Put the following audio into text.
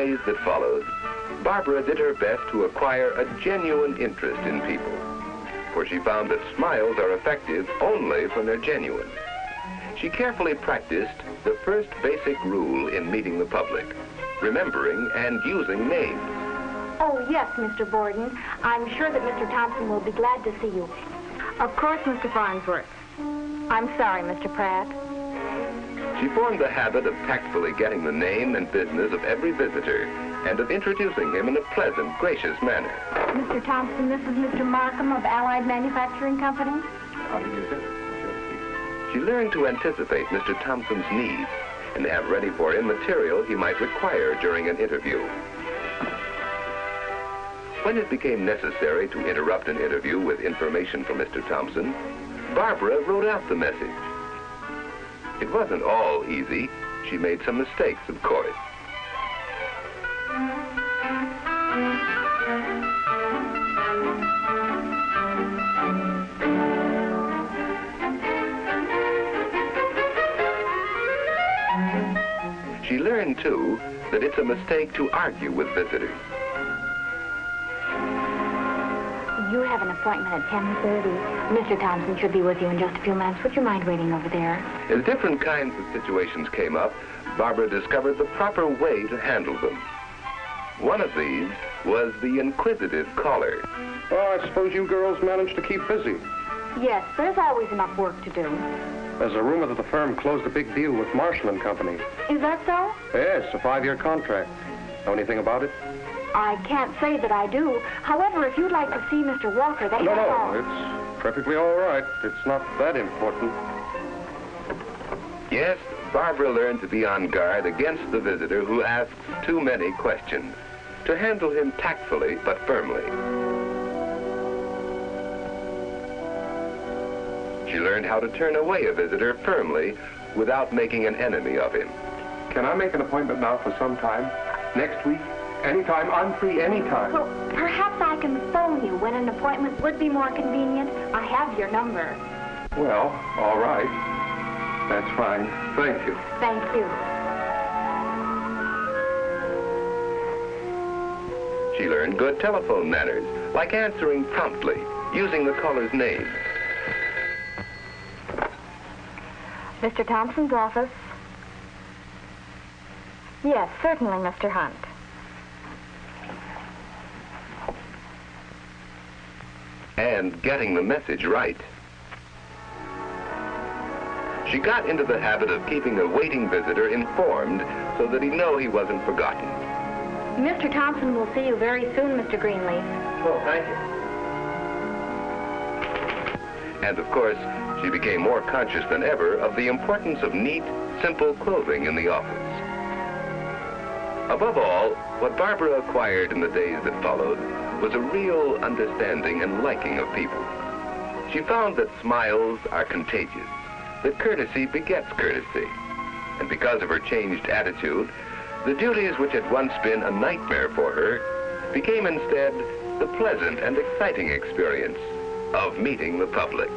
days that followed, Barbara did her best to acquire a genuine interest in people, for she found that smiles are effective only when they're genuine. She carefully practiced the first basic rule in meeting the public, remembering and using names. Oh, yes, Mr. Borden. I'm sure that Mr. Thompson will be glad to see you. Of course, Mr. Farnsworth. I'm sorry, Mr. Pratt. She formed the habit of tactfully getting the name and business of every visitor and of introducing him in a pleasant, gracious manner. Mr. Thompson, this is Mr. Markham of Allied Manufacturing Company. How do you do? She learned to anticipate Mr. Thompson's needs and have ready for him material he might require during an interview. When it became necessary to interrupt an interview with information from Mr. Thompson, Barbara wrote out the message. It wasn't all easy. She made some mistakes, of course. She learned, too, that it's a mistake to argue with visitors. You have an appointment at 10:30. Mr. Thompson should be with you in just a few minutes. Would you mind waiting over there? As different kinds of situations came up, Barbara discovered the proper way to handle them. One of these was the inquisitive caller. Oh, I suppose you girls managed to keep busy. Yes, there's always enough work to do. There's a rumor that the firm closed a big deal with Marshall & Company. Is that so? Yes, a 5-year contract. Know anything about it? I can't say that I do. However, if you'd like to see Mr. Walker, that's all. No, it's perfectly all right. It's not that important. Yes, Barbara learned to be on guard against the visitor who asks too many questions, to handle him tactfully but firmly. She learned how to turn away a visitor firmly without making an enemy of him. Can I make an appointment now for some time? Next week? Anytime? I'm free anytime. Well, perhaps I can phone you when an appointment would be more convenient. I have your number. Well, all right. That's fine. Thank you. Thank you. She learned good telephone manners, like answering promptly, using the caller's name. Mr. Thompson's office? Yes, certainly, Mr. Hunt. And getting the message right. She got into the habit of keeping a waiting visitor informed so that he'd know he wasn't forgotten. Mr. Thompson will see you very soon, Mr. Greenleaf. Oh, thank you. And of course, she became more conscious than ever of the importance of neat, simple clothing in the office. Above all, what Barbara acquired in the days that followed was a real understanding and liking of people. She found that smiles are contagious, that courtesy begets courtesy. And because of her changed attitude, the duties which had once been a nightmare for her became instead the pleasant and exciting experience of meeting the public.